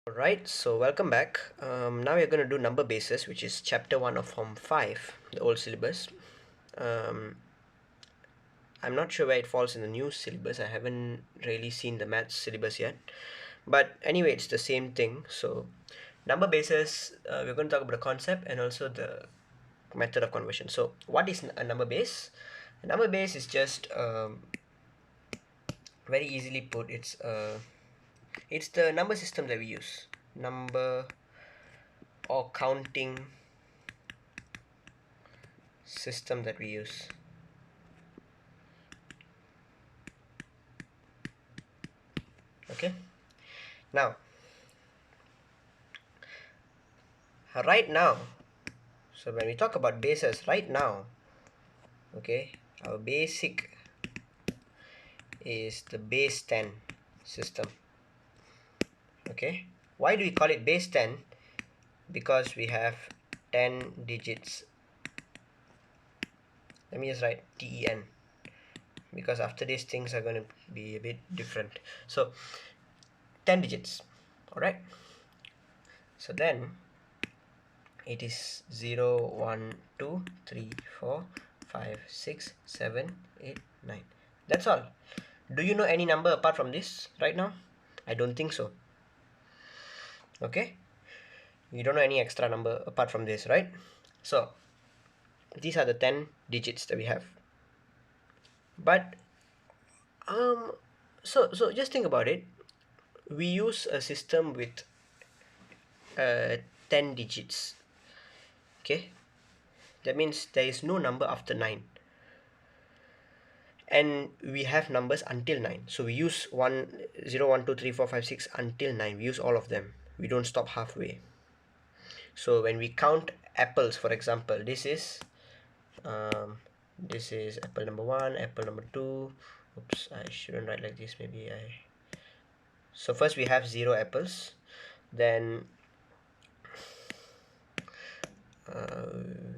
Alright, so welcome back. Now we're going to do number bases, which is chapter 1 of form 5, the old syllabus. Um, I'm not sure where it falls in the new syllabus. I haven't really seen the maths syllabus yet. But anyway, it's the same thing. So, number bases, we're going to talk about the concept and also the method of conversion. So, what is a number base? A number base is just very easily put. It's the number system that we use. Number or counting system that we use. Okay, now right now, so when we talk about bases right now, okay, our basic is the base 10 system. Okay, why do we call it base 10? Because we have 10 digits. Let me just write ten, because after this things are going to be a bit different. So 10 digits. All right, so then it is 0 1 2 3 4 5 6 7 8 9. That's all. Do you know any number apart from this right now? I don't think so. Okay, you don't know any extra number apart from this, right? So these are the 10 digits that we have. But um so just think about it. We use a system with 10 digits. Okay, that means there is no number after 9, and we have numbers until 9. So we use 1 0 1 2 3 4 5 6 until 9. We use all of them. We don't stop halfway. So when we count apples, for example, this is apple number 1, apple number 2. Oops, I shouldn't write like this. Maybe I So first we have 0 apples, then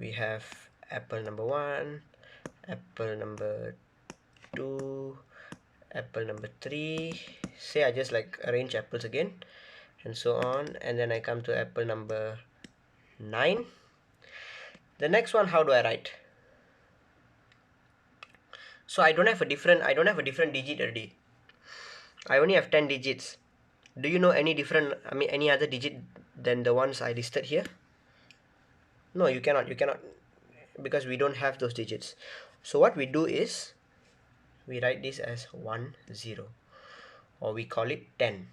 we have apple number 1, apple number 2, apple number 3. Say I just like arrange apples again and so on, and then I come to apple number 9. The next one, how do I write? So I don't have a different digit already. I only have 10 digits. Do you know any different, any other digit than the ones I listed here? No, you cannot, because we don't have those digits. So what we do is we write this as 1 0, or we call it 10.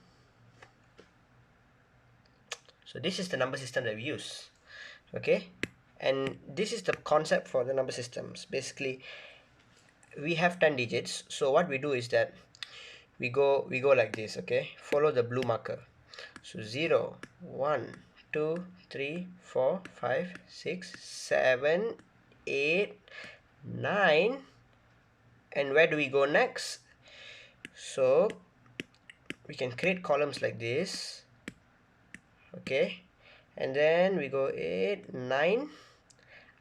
So this is the number system that we use. Okay, and this is the concept for the number systems. Basically, we have 10 digits. So what we do is that we go like this. Okay, follow the blue marker. So 0 1 2 3 4 5 6 7 8 9. And where do we go next? So we can create columns like this. Okay, and then we go 8 9.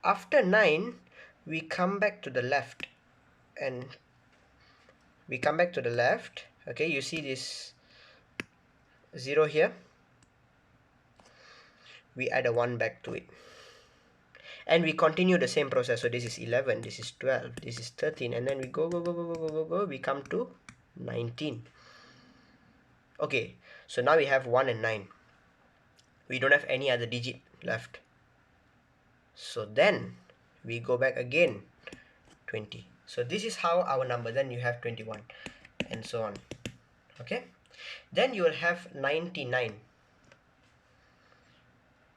After 9 we come back to the left, and okay, you see this 0 here, we add a 1 back to it, and we continue the same process. So this is 11, this is 12, this is 13, and then we go, we come to 19. Okay, so now we have 1 and 9. We don't have any other digit left. So then we go back again, 20. So this is how our number, then you have 21 and so on. Okay, then you will have 99.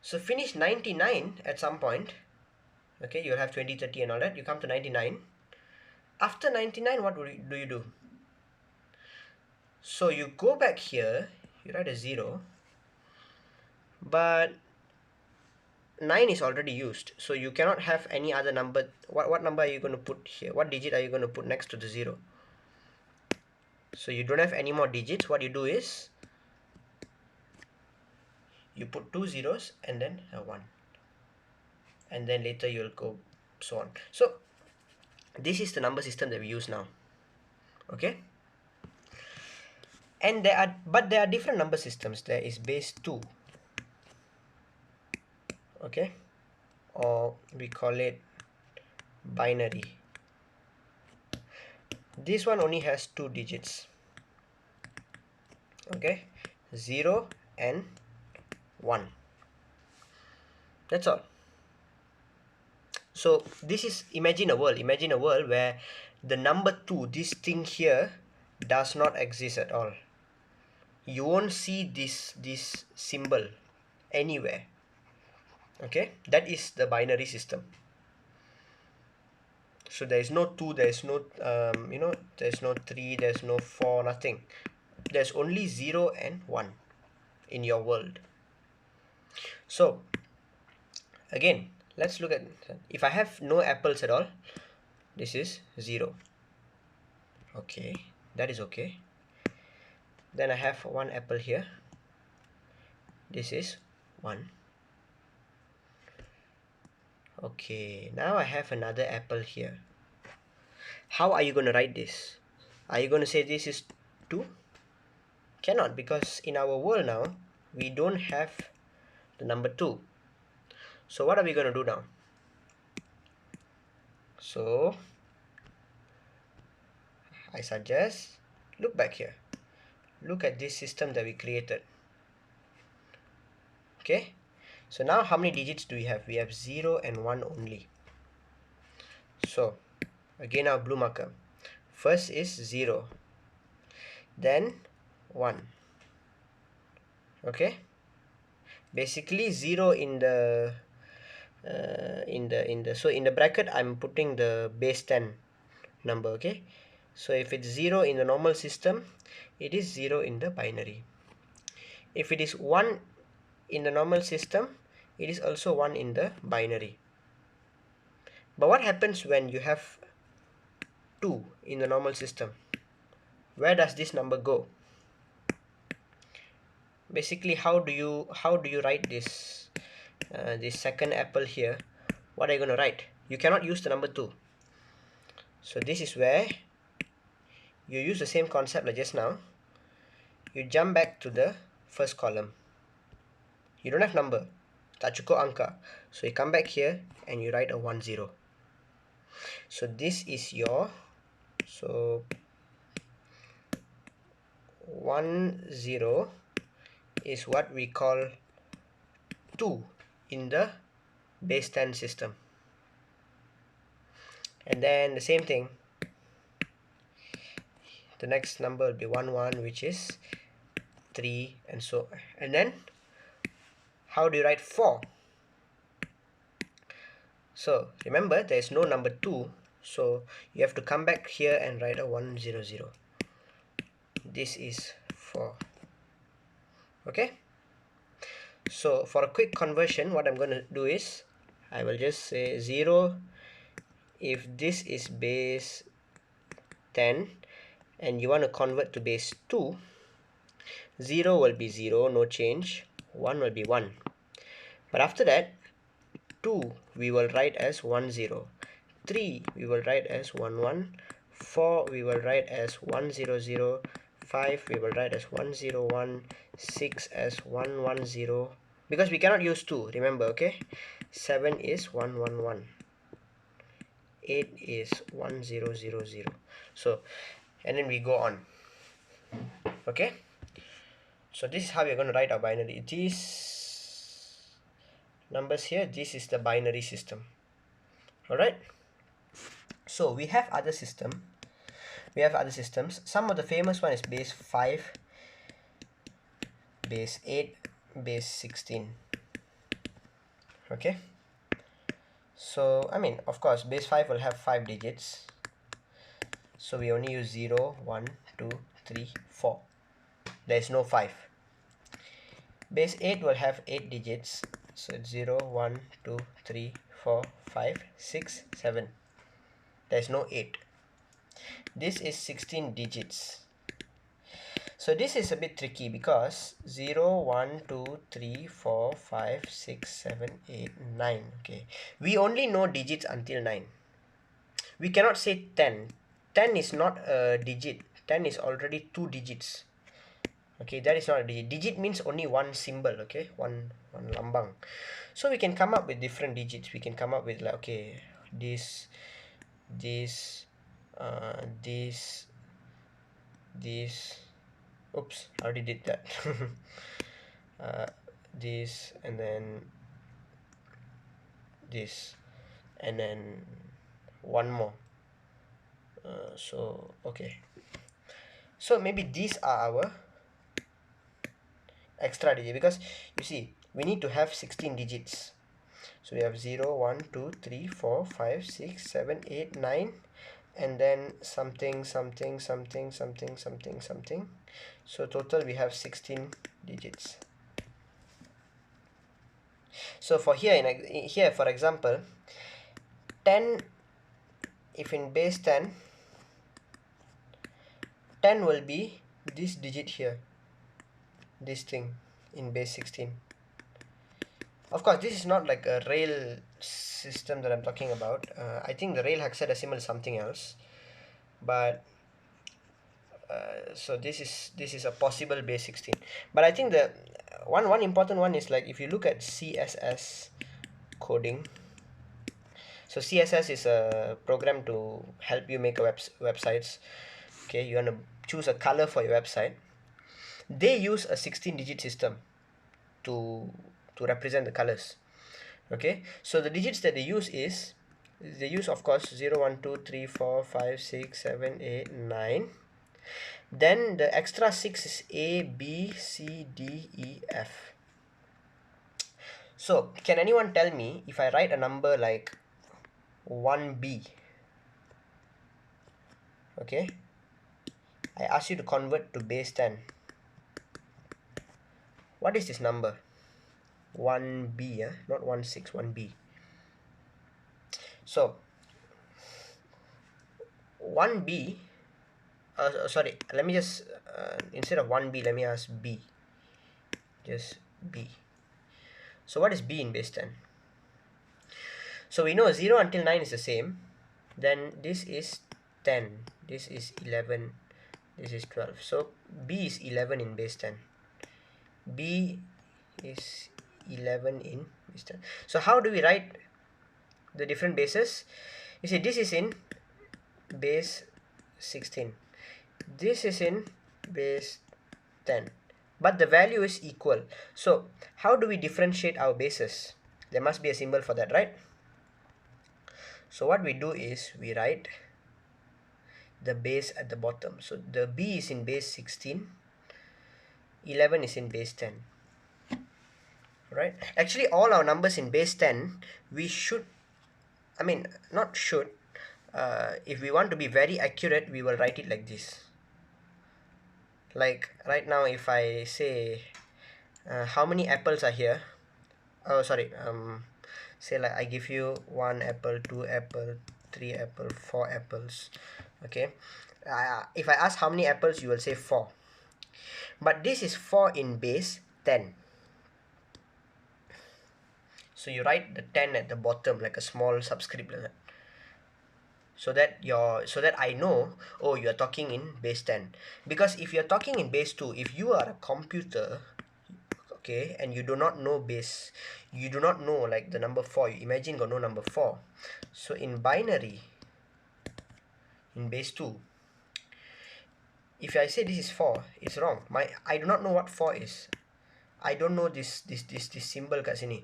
So finish 99 at some point. Okay, you'll have 20 30 and all that. You come to 99. After 99, what do you do? So you go back here, you write a 0, but 9 is already used, so you cannot have any other number. What number are you going to put here? What digit are you going to put next to the 0? So you don't have any more digits. What you do is you put 2 zeros and then a 1, and then later you'll go so on. So this is the number system that we use now. Okay, And there are different number systems. There is base 2, okay, or we call it binary. This one only has two digits, okay, 0 and 1. That's all. So this is, imagine a world where the number 2, this thing here, does not exist at all. You won't see this symbol anywhere. Okay, that is the binary system. So there is no 2, there is no there's no 3, there's no 4, nothing. There's only 0 and 1 in your world. So again, let's look at, if I have no apples at all, this is 0. Okay, that is okay. Then I have one apple here, this is 1. Okay, now I have another apple here. How are you going to write this? Are you going to say this is 2? Cannot, because in our world now we don't have the number 2. So what are we going to do now? So I suggest, look back here, look at this system that we created. Okay, so now how many digits do we have? We have 0 and 1 only. So again, our blue marker, first is 0, then 1. Okay, basically 0 in the so in the bracket I'm putting the base 10 number. Okay, so if it's 0 in the normal system, it is 0 in the binary. If it is 1 in the normal system, it is also 1 in the binary. But what happens when you have 2 in the normal system? Where does this number go? Basically, how do you write this this second apple here? What are you going to write? You cannot use the number 2. So this is where you use the same concept like just now. You jump back to the first column. You don't have number, tak cukup angka, so you come back here and you write a 1 0. So this is your, so 1 0 is what we call 2 in the base 10 system. And then the same thing, the next number will be 1 1, which is 3, and so, and then how do you write 4? So remember, there is no number 2, so you have to come back here and write a 1 0 0. This is 4. Okay, so for a quick conversion, what I'm going to do is I will just say 0 if this is base 10 and you want to convert to base 2. 0 will be 0, no change. 1 will be 1. But after that, 2 we will write as 1 0. 3 we will write as 1 1. 4 we will write as 1 0 0. 5 we will write as 1 0 1. 6 as 1 1 0. Because we cannot use 2, remember, okay? 7 is 1 1 1. 8 is 1 0 0 0. So, and then we go on. Okay? So this is how we're going to write our binary. These numbers here, this is the binary system. Alright? So we have other systems. Some of the famous one is base 5, base 8, base 16. Okay? So, I mean, of course, base 5 will have 5 digits. So we only use 0, 1, 2, 3, 4. There is no 5. Base 8 will have 8 digits. So it's 0, 1, 2, 3, 4, 5, 6, 7. There is no 8. This is 16 digits. So this is a bit tricky because 0, 1, 2, 3, 4, 5, 6, 7, 8, 9. Okay. We only know digits until 9. We cannot say 10. 10 is not a digit. 10 is already 2 digits. Okay, that is not a digit. Digit means only one symbol, okay, one lambang. So we can come up with different digits. We can come up with like, okay, this this this oops, I already did that. uh, this, and then this, and then one more. So okay, so maybe these are our extra digit, because you see we need to have 16 digits. So we have 0 1 2 3 4 5 6 7 8 9, and then something something something something something something. So total we have 16 digits. So for here, here for example, 10, if in base 10, 10 will be this digit here, this thing in base 16. Of course, this is not like a rail system that I'm talking about. I think the rail hexadecimal is something else, but so this is a possible base 16. But I think the one important one is, like, if you look at CSS coding. So CSS is a program to help you make a websites. Okay, you want to choose a color for your website. They use a 16 digit system to represent the colors. Okay, so the digits that they use is, they use of course 0 1 2 3 4 5 6 7 8 9. Then the extra 6 is A B C D E F. So can anyone tell me, if I write a number like 1B, okay, I ask you to convert to base 10, what is this number? 1B, not 16, 1B. So 1B, sorry, let me just instead of 1B, let me ask B, just B. So what is B in base 10? So we know 0 until 9 is the same. Then this is 10, this is 11, this is 12. So B is 11 in base 10. B is 11 in base 10. So how do we write the different bases? You see, this is in base 16. This is in base 10. But the value is equal. So how do we differentiate our bases? There must be a symbol for that, right? So what we do is we write the base at the bottom. So the B is in base 16, 11 is in base 10. Right? Actually, all our numbers in base 10, we should, I mean, not should, if we want to be very accurate, we will write it like this. Like right now, if I say how many apples are here, oh sorry, say like I give you 1 apple, 2 apple, 3 apple, 4 apples. Okay, if I ask how many apples, you will say 4, but this is 4 in base 10. So you write the 10 at the bottom like a small subscript like that, so that I know, oh, you are talking in base 10. Because if you're talking in base 2, if you are a computer, okay, and you do not know base, you do not know like the number 4, you imagine got no number 4. So in binary, in base 2, if I say this is 4, it's wrong. I do not know what 4 is. I don't know this symbol kat sini.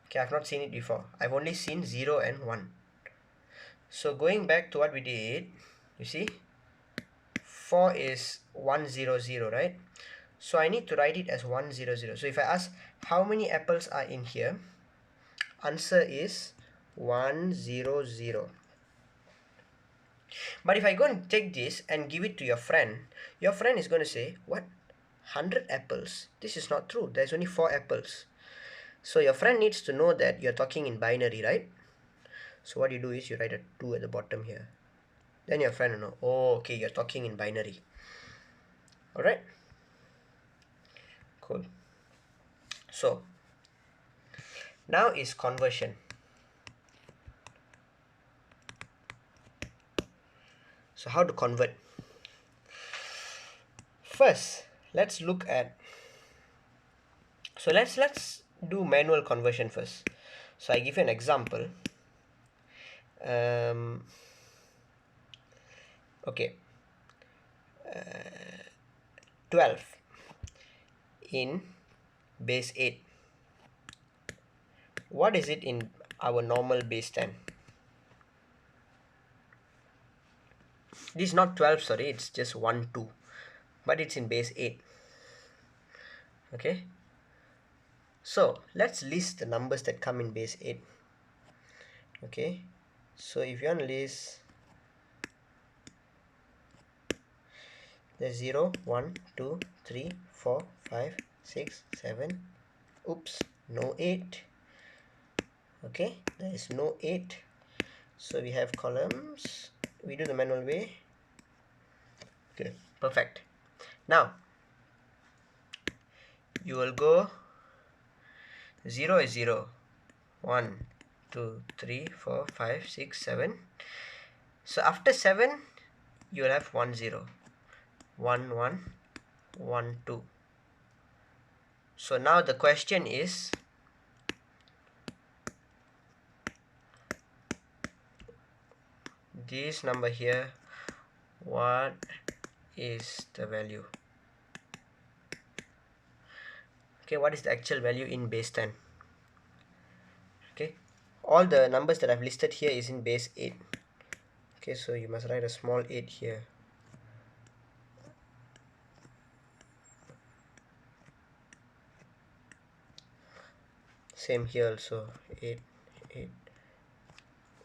Okay, I've not seen it before. I've only seen 0 and 1. So going back to what we did, you see 4 is 100, right? So I need to write it as 100. So if I ask how many apples are in here, answer is 100. But if I go and take this and give it to your friend is going to say, what, 100 apples? This is not true, there's only 4 apples. So your friend needs to know that you're talking in binary, right? So what you do is you write a 2 at the bottom here. Then your friend will know, oh, okay, you're talking in binary. Alright? Cool. So now is conversion. So how to convert? First, let's look at, so let's do manual conversion first. So I give you an example. um, okay, 12 in base 8, what is it in our normal base 10? This is not 12, sorry, it's just 1 2, but it's in base 8. Okay, so let's list the numbers that come in base 8. Okay, so if you want to list the 0 1 2 3 4 5 6 7, oops, no 8. Okay, there is no 8, so we have columns. We do the manual way. Okay, perfect. Now you will go 0 is 0 1 2 3 4 5 6 7. So after 7 you will have 1 0 1 1 1 2. So now the question is, this number here, what is the value? Okay, what is the actual value in base 10? Okay, all the numbers that I've listed here is in base 8. Okay, so you must write a small 8 here. Same here also, 8 8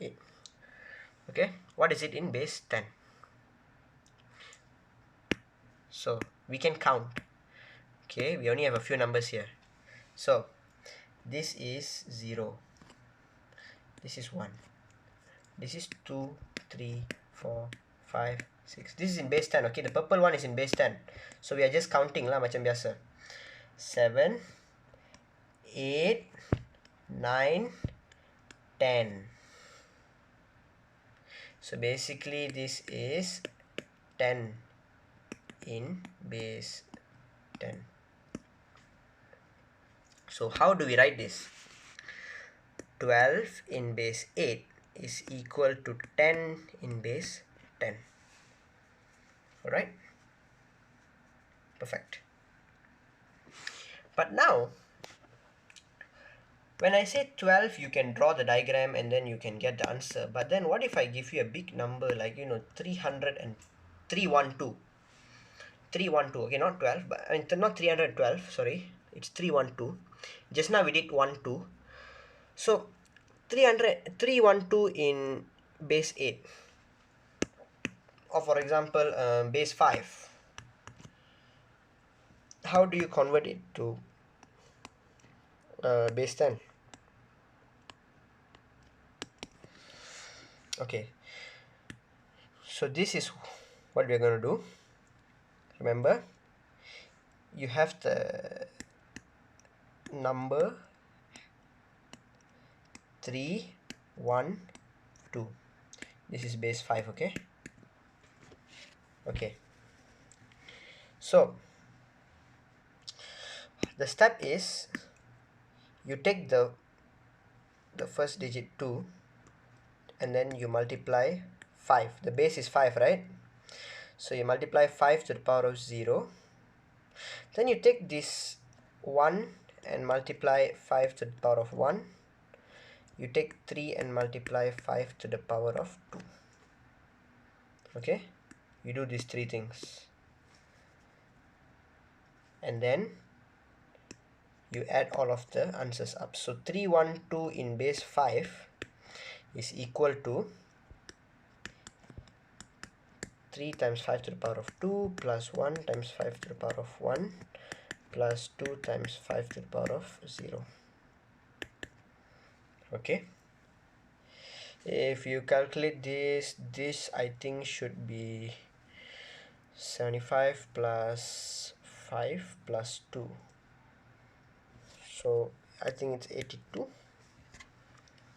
8. Okay, what is it in base 10? So we can count. Okay, we only have a few numbers here. So this is 0, this is 1, this is 2 3 4 5 6. This is in base 10. Okay, the purple one is in base 10, so we are just counting lah macam biasa. 7 8 9 10. So basically this is 10 in base 10. So how do we write this? 12 in base 8 is equal to 10 in base 10. Alright, perfect. But now when I say 12, you can draw the diagram and then you can get the answer. But then what if I give you a big number like 300 and 312? 312, okay, not 12, but I mean not 312, sorry, it's 312. Just now we did 1 2. So 312 in base 8, or for example base 5. How do you convert it to base 10? Okay, so this is what we're going to do. Remember, you have the number 3 1 2. This is base 5. Okay, okay, so the step is you take the first digit 2 and then you multiply 5. The base is 5, right? So you multiply 5 to the power of 0. Then you take this 1 and multiply 5 to the power of 1. You take 3 and multiply 5 to the power of 2. Okay, you do these three things and then you add all of the answers up. So 312 in base 5 is equal to 3 times 5 to the power of 2 plus 1 times 5 to the power of 1 plus 2 times 5 to the power of 0. Okay, if you calculate this I think should be 75 plus 5 plus 2, so I think it's 82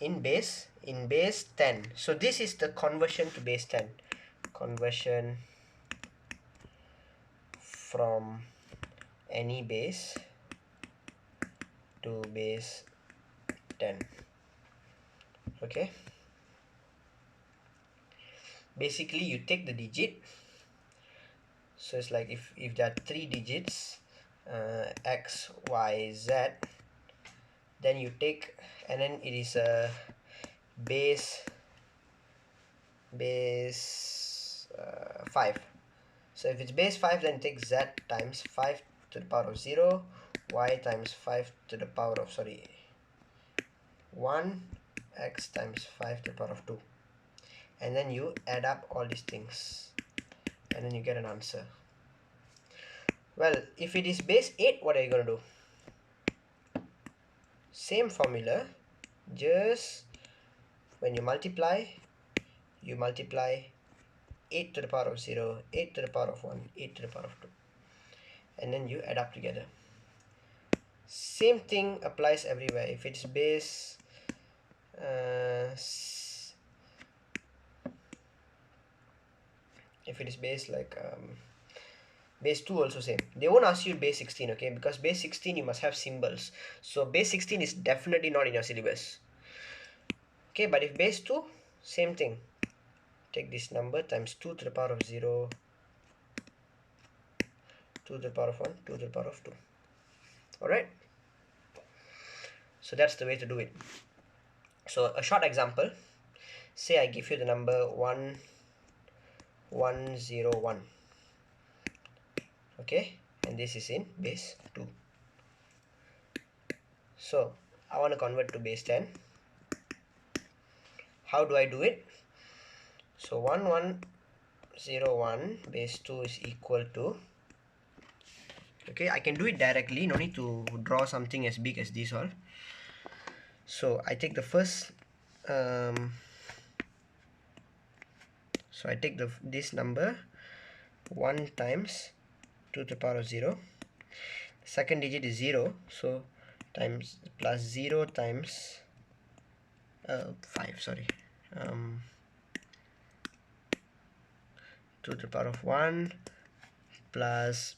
in base 10. So this is the conversion to base 10, conversion from any base to base 10. Okay, basically you take the digit, so it's like if there are 3 digits, x y z, then you take, and then it is a base 5. So if it's base 5, then take z times 5 to the power of 0, y times 5 to the power of 1, x times 5 to the power of 2, and then you add up all these things, and then you get an answer. Well, if it is base 8, what are you going to do? Same formula, just when you multiply 8 to the power of 0, 8 to the power of 1, 8 to the power of 2, and then you add up together. Same thing applies everywhere. If it's base if it is base like base 2, also same. They won't ask you base 16, okay, because base 16 you must have symbols, so base 16 is definitely not in your syllabus. Okay, but if base 2, same thing, take this number times 2 to the power of 0, 2 to the power of 1, 2 to the power of 2. Alright, so that's the way to do it. So a short example, say I give you the number 1101, okay, and this is in base 2. So I want to convert to base 10. How do I do it? So 1101 base 2 is equal to, okay, I can do it directly, no need to draw something as big as this all. So I take the first so I take this number 1 times 2 to the power of 0, second digit is 0, so times plus 0 times 5, sorry, 2 to the power of 1 plus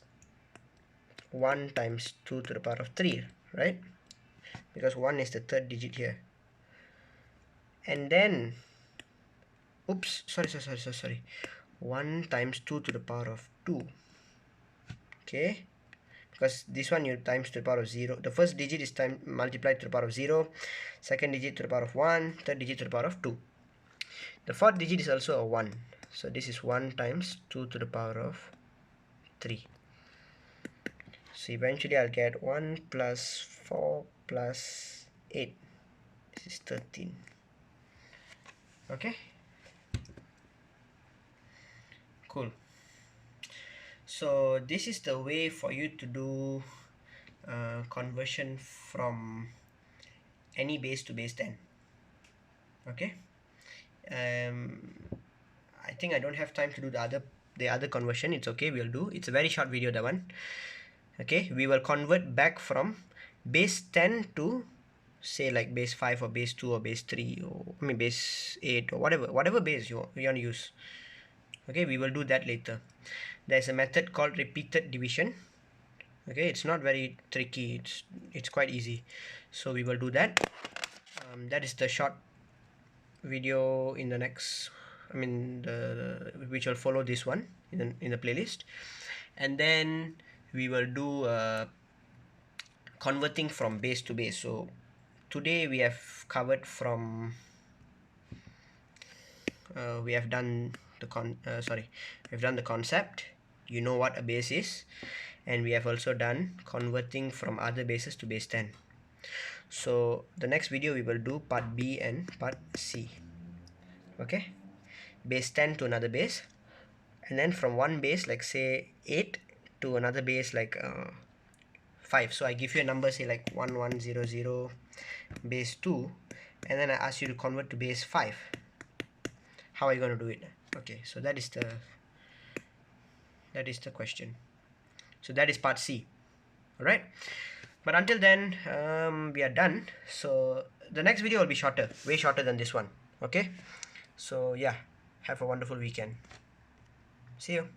1 times 2 to the power of 3, right, because 1 is the third digit here, and then oops, sorry, 1 times 2 to the power of 2, okay, because this one you times to the power of 0, the first digit is multiplied to the power of 0, second digit to the power of 1, third digit to the power of 2, the fourth digit is also a 1, so this is 1 times 2 to the power of 3. So eventually I'll get 1 plus 4 plus 8, this is 13. Okay, cool. So this is the way for you to do conversion from any base to base 10. Okay, I think I don't have time to do the other conversion. It's okay, we'll do, it's a very short video, that one. Okay, we will convert back from base 10 to say like base 5 or base 2 or base 3, or I mean base 8 or whatever base you want to use. Okay, we will do that later. There's a method called repeated division. Okay, it's not very tricky, it's quite easy, so we will do that. That is the short video in the next, I mean which will follow this one in the playlist, and then we will do converting from base to base. So today we have covered from we have done the we've done the concept, you know what a base is, and we have also done converting from other bases to base 10. So the next video we will do part B and part C. Okay, base 10 to another base, and then from one base like say 8 to another base like 5. So I give you a number, say like 1100 base 2, and then I ask you to convert to base 5. How are you going to do it? Okay, so that is the question. So that is part C. All right, but until then we are done. So the next video will be shorter, way shorter than this one. Okay, so yeah, have a wonderful weekend. See you.